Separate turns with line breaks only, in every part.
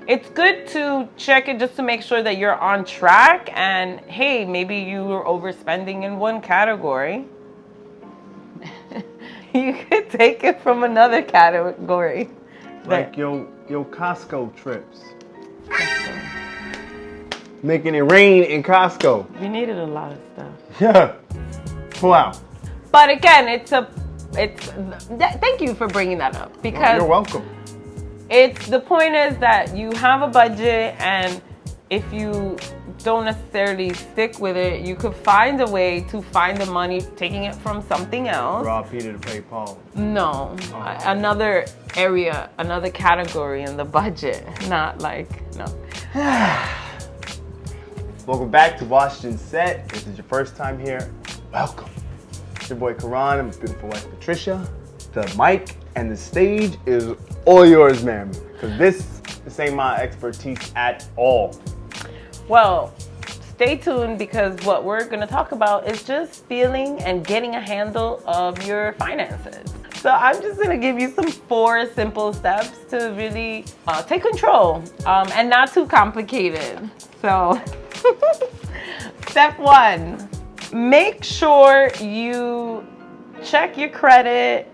it's good to check it just to make sure that you're on track. And hey, maybe you were overspending in one category. You could take it from another category.
Like your Costco trips. Making it rain in Costco.
We needed a lot of stuff.
Yeah. Pull out.
But again, thank you for bringing that up, because
you're welcome.
the point is that you have a budget, and if you don't necessarily stick with it, you could find a way to find the money taking it from something else.
Rob Peter to pay Paul.
No, another area, another category in the budget, not like, no.
Welcome back to Washington Set. If this is your first time here, welcome. It's your boy Karan and my beautiful wife Patricia. The mic and the stage is all yours, ma'am, because this ain't my expertise at all.
Well, stay tuned, because what we're going to talk about is just feeling and getting a handle of your finances. So I'm just going to give you some 4 simple steps to really take control, and not too complicated. So step 1, make sure you check your credit,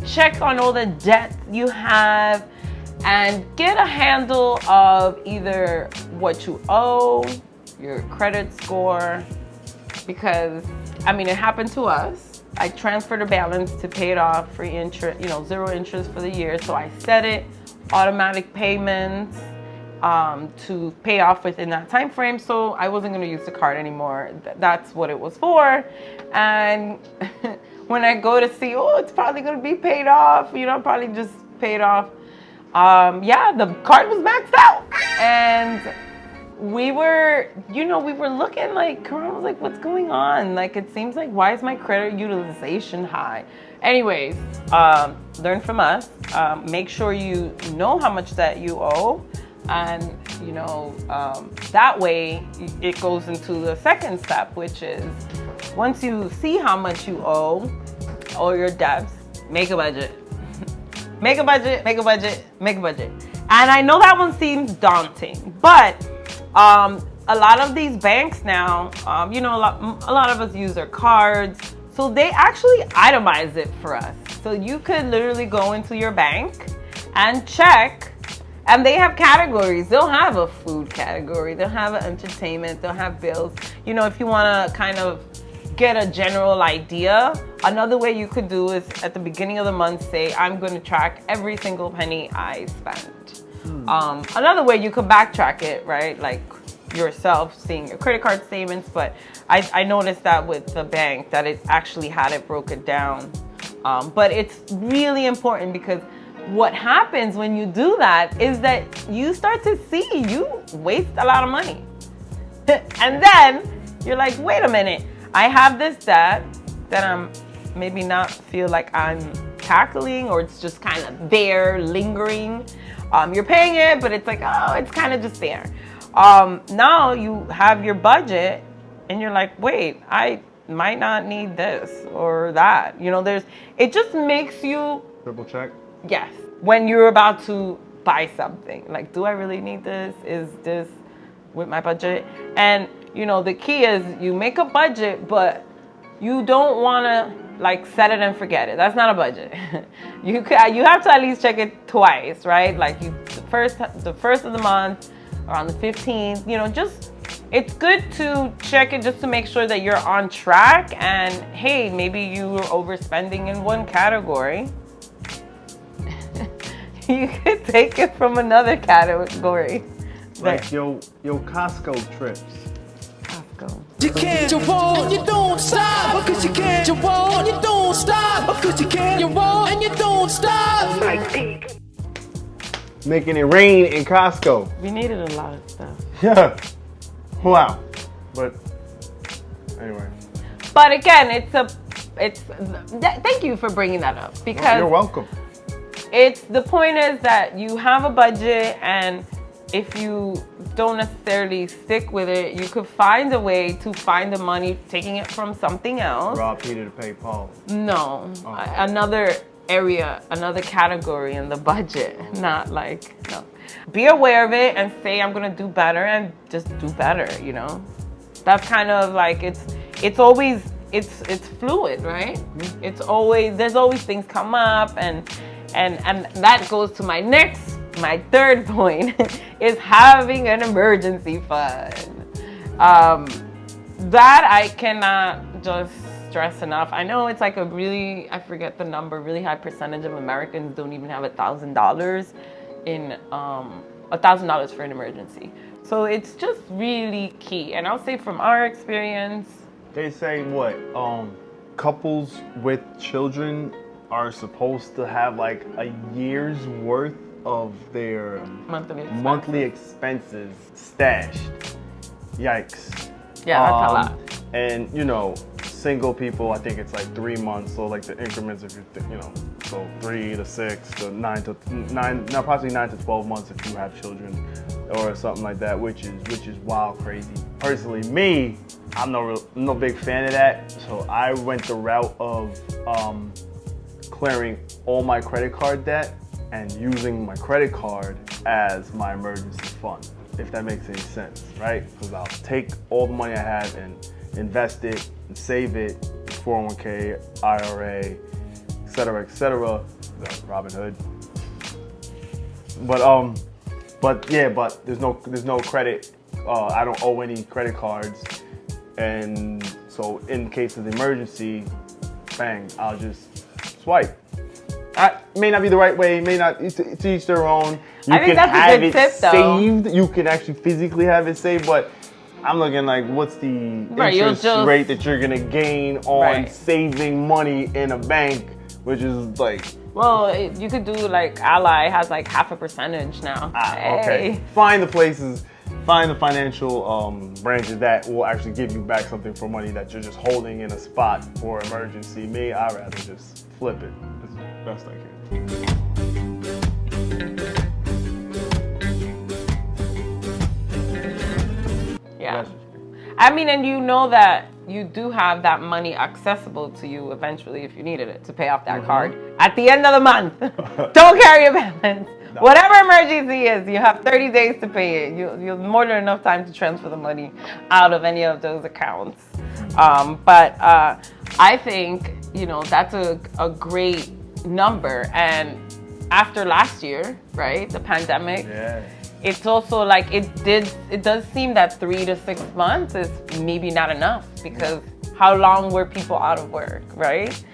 check on all the debt you have, and get a handle of either what you owe, your credit score, because, I mean, it happened to us. I transferred a balance to pay it off, free interest, 0 interest for the year. So I set it, automatic payments, to pay off within that time frame. So I wasn't going to use the card anymore. That's what it was for. And when I go to see, it's probably going to be paid off, probably just paid off. The card was maxed out, and we were looking like, Karan was like, what's going on? Like, it seems like, why is my credit utilization high? Anyways, learn from us. Make sure you know how much that you owe, and that way it goes into the second step, which is, once you see how much you owe, all your debts, make a budget. Make a budget, make a budget, make a budget. And I know that one seems daunting, but a lot of these banks now, a lot of us use their cards, so they actually itemize it for us. So you could literally go into your bank and check, and they have categories. They'll have a food category, they'll have an entertainment, they'll have bills. If you want to kind of get a general idea, another way you could do is at the beginning of the month, say, I'm going to track every single penny I spent. Another way you could backtrack it, right? Like yourself seeing your credit card statements, but I noticed that with the bank that it actually had it broken down. But it's really important, because what happens when you do that is that you start to see you waste a lot of money. And then you're like, wait a minute, I have this debt that I'm maybe not feel like I'm tackling, or it's just kind of there lingering. You're paying it, but it's like, it's kind of just there. Now you have your budget and you're like, wait, I might not need this or that. It just makes you
Triple check.
Yes. When you're about to buy something, like, do I really need this? Is this with my budget? And the key is you make a budget, but you don't want to like set it and forget it. That's not a budget. You have to at least check it twice, right? Like the first of the month, around the 15th, it's good to check it just to make sure that you're on track. And hey, maybe you were overspending in one category. You could take it from another category.
Like your Costco trips.
You can't, you won't, and you don't stop. Because you can't, you won't, and you don't stop. Because you can't, you won't, and you don't stop.
Making it rain in Costco.
We needed a lot of stuff.
Yeah. Pull out. But anyway.
But again, thank you for bringing that up, because
you're welcome.
The point is that you have a budget, and if you don't necessarily stick with it, you could find a way to find the money taking it from something else.
Rob Peter to pay Paul.
No, another area, another category in the budget, not like, no. be aware of it and say, I'm gonna do better, and just do better, you know? That's kind of like, it's always, it's fluid, right? It's always, there's always things come up, and that goes to my third point is having an emergency fund. That I cannot just stress enough. I know it's like a really, I forget the number, really high percentage of Americans don't even have $1,000 in $1,000 for an emergency. So it's just really key. And I'll say from our experience,
They say what? Couples with children are supposed to have like a year's worth of their monthly expenses stashed. Yikes.
yeah, that's a lot.
And you know, single people, I think it's like 3 months. So like the increments, if you know, so 3 to 6 to 9 to 9, no, possibly 9 to 12 months if you have children, or something like that, which is wild crazy. Personally, me, I'm no big fan of that. So I went the route of clearing all my credit card debt and using my credit card as my emergency fund, if that makes any sense, right? Because I'll take all the money I have and invest it and save it, 401k, IRA, etc., Robinhood. But there's no credit. I don't owe any credit cards, and so in case of the emergency, bang, I'll just swipe. It may not be the right way, may not, to each their own. You
I think
can
that's a
have
good
it
tip, though.
saved. You can actually physically have it saved, but I'm looking like, what's the
Right, you'll
interest
just-
rate that you're gonna gain on
Right.
saving money in a bank, which is like,
Well, you could do like Ally has like 0.5% now.
okay.
Hey.
Find the financial branches that will actually give you back something for money that you're just holding in a spot for emergency. Me, I'd rather just flip it as best I can.
Yeah. I mean, and you know that you do have that money accessible to you eventually if you needed it to pay off that card at the end of the month. Don't carry a balance.
No.
Whatever emergency is, you have 30 days to pay it. You have more than enough time to transfer the money out of any of those accounts. But I think, you know, that's a great number. And after last year, right, the pandemic,
Yeah.
it's also like it does seem that 3 to 6 months is maybe not enough, because how long were people out of work, right?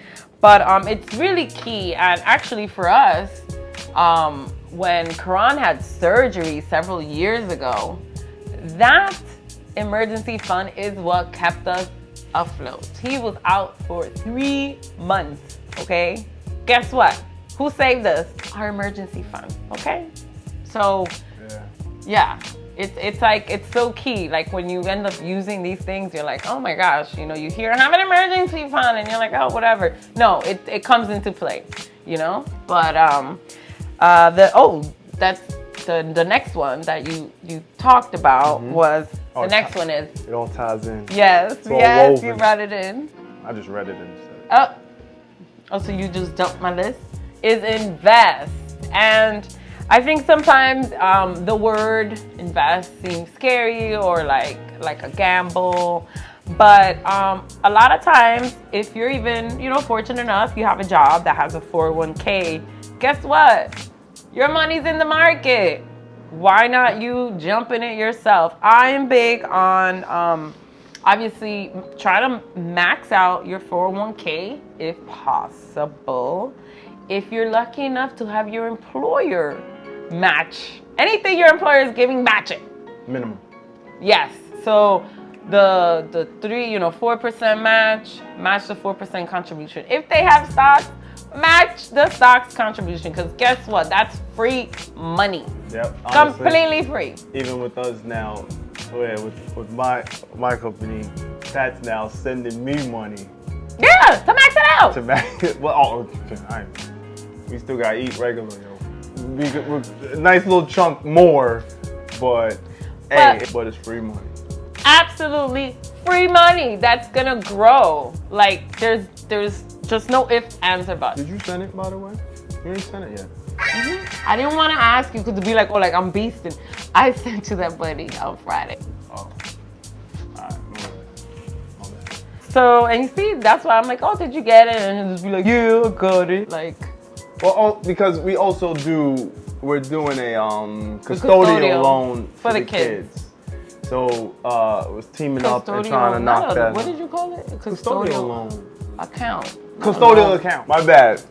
But it's really key. And actually for us, when Karan had surgery several years ago, that emergency fund is what kept us afloat. He was out for 3 months, okay? Guess what? Who saved us? Our emergency fund, okay? So yeah, it's like, it's so key. Like when you end up using these things, you're like, oh my gosh, you know, you hear have an emergency fund and you're like, oh, whatever. No, it comes into play, you know? But that's the next one that you talked about was,
Oh,
the next one is,
It all ties in.
yes,
all
yes, you
woven.
brought it in.
I just read it and said,
Oh, so you just dumped my list? Is invest. And I think sometimes the word invest seems scary or like a gamble. But a lot of times, if you're even, you know, fortunate enough, you have a job that has a 401k, guess what? Your money's in the market. Why not you jump in it yourself? I am big on obviously try to max out your 401k if possible. If you're lucky enough to have your employer match anything your employer is giving, match it.
minimum.
Yes. So the 4% match the 4% contribution. If they have stocks, match the stocks contribution, because guess what? That's free money.
Yep. Honestly,
Completely free.
even with us now, with my company, Pat's now sending me money
Yeah, to max it out.
to make. Well, we still gotta eat regular, yo. Nice little chunk more, but it's free money.
Absolutely free money that's gonna grow. Like there's just no ifs, ands, or buts.
Did you send it, by the way? You didn't send it yet.
I didn't want to ask you because to be like, oh, like I'm beasting. I sent you that money on Friday.
Oh. Alright, okay.
So, and you see, that's why I'm like, oh, did you get it? And he'll just be like, yeah, I got it. Like,
Well, because we're doing a custodial loan
for the kids.
So it was teaming up and trying to knock that.
What did you call it?
Custodial loan.
Account.
Custodial account. My bad.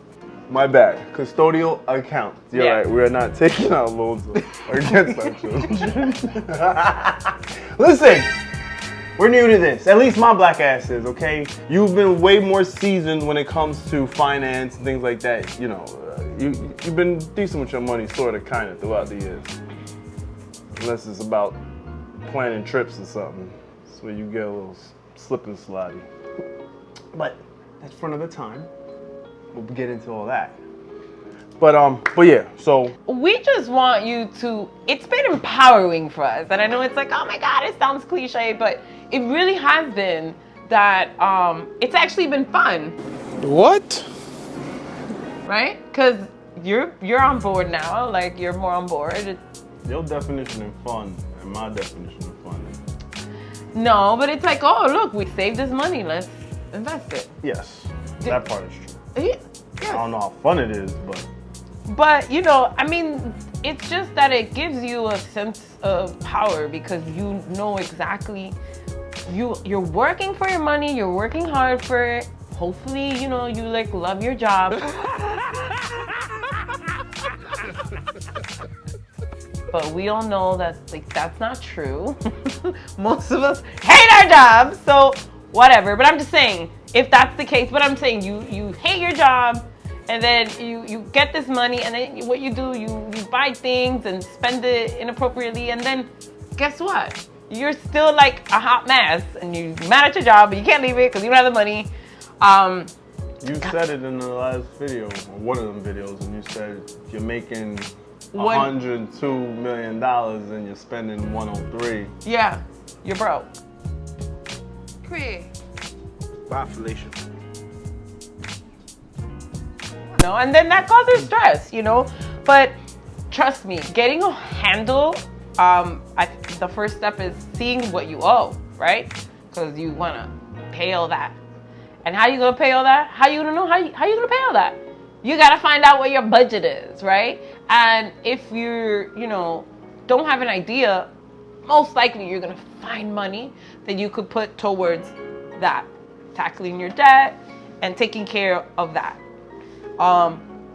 Custodial account. You're
Yeah.
right. We're not taking out loans against our children. Listen, we're new to this. At least my black ass is, okay? You've been way more seasoned when it comes to finance and things like that. You know, you've been decent with your money, sort of, kind of, throughout the years. Unless it's about planning trips or something. That's where you get a little slip and slidey. But that's for another time. We'll get into all that. But yeah, so
We just want you to, it's been empowering for us. And I know it's like, oh my God, it sounds cliche, but it really has been that it's actually been fun.
What?
Right? Because you're on board now, like you're more on board.
your definition of fun and my definition of fun.
No, but it's like, oh, look, we saved this money, let's invest it.
Yes, that part is true.
Yeah.
I don't know how fun it is,
But, you know, I mean, it's just that it gives you a sense of power because you know exactly, you're working for your money, you're working hard for it. Hopefully, you know, you like love your job. But we all know that like that's not true. Most of us hate our jobs, so whatever. But I'm just saying, if that's the case, but I'm saying you hate your job, and then you get this money, and then what you do, you buy things and spend it inappropriately, and then guess what? You're still like a hot mess, and you're mad at your job, but you can't leave it because you don't have the money.
You said it in the last video, or one of them videos, and you said you're making $102 million and you're spending 103.
Yeah, you're broke. Great.
Bye, Felicia.
No, and then that causes stress, you know. But trust me, getting a handle. The first step is seeing what you owe, right? Because you wanna pay all that. And how you gonna pay all that? How you gonna know how you gonna pay all that? You gotta find out what your budget is, right? And if you're, you know, don't have an idea, most likely you're gonna find money that you could put towards that, tackling your debt and taking care of that.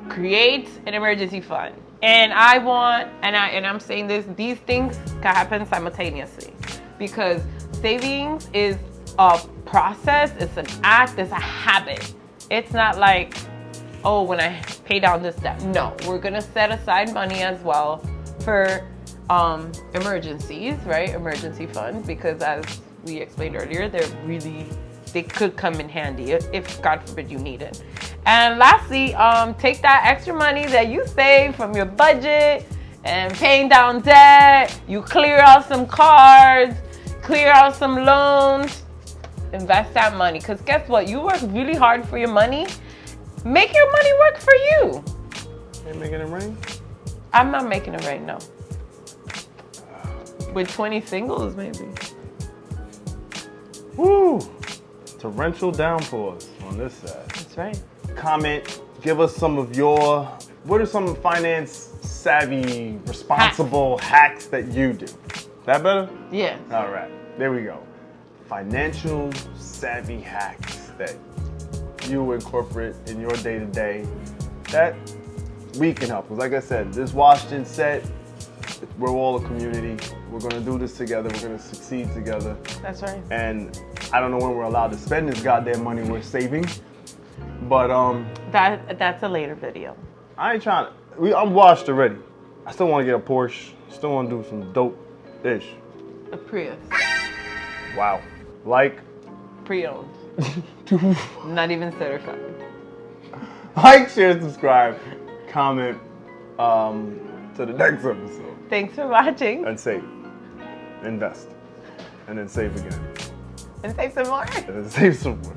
Create an emergency fund. And I'm saying this, these things can happen simultaneously because savings is a process, it's an act, it's a habit. It's not like, oh, when I pay down this debt. No, we're gonna set aside money as well for emergencies, right? Emergency funds, because as we explained earlier, they could come in handy if God forbid you need it. And lastly, take that extra money that you save from your budget and paying down debt, you clear out some cards, clear out some loans, invest that money. Because guess what? You work really hard for your money. Make your money work for you.
Ain't making it rain?
I'm not making it rain, no. With 20 singles, maybe.
Woo! Torrential downpours on this side.
That's right.
Comment, give us some of what are some finance savvy, responsible hacks that you do? That better?
Yeah.
All right, there we go. Financial savvy hacks that you incorporate in your day-to-day that we can help. Because like I said, this Washington set, we're all a community. We're gonna do this together. We're gonna succeed together.
That's right.
And I don't know when we're allowed to spend this goddamn money we're saving, but
that's a later video.
I ain't trying to. I'm washed already. I still want to get a Porsche. Still want to do some dope ish.
A Prius.
Wow. Like.
Pre-owned. Not even certified.
Like, share, subscribe, comment to the next episode.
Thanks for watching.
And save. Invest. And then save again.
And save some more.
And then save some more.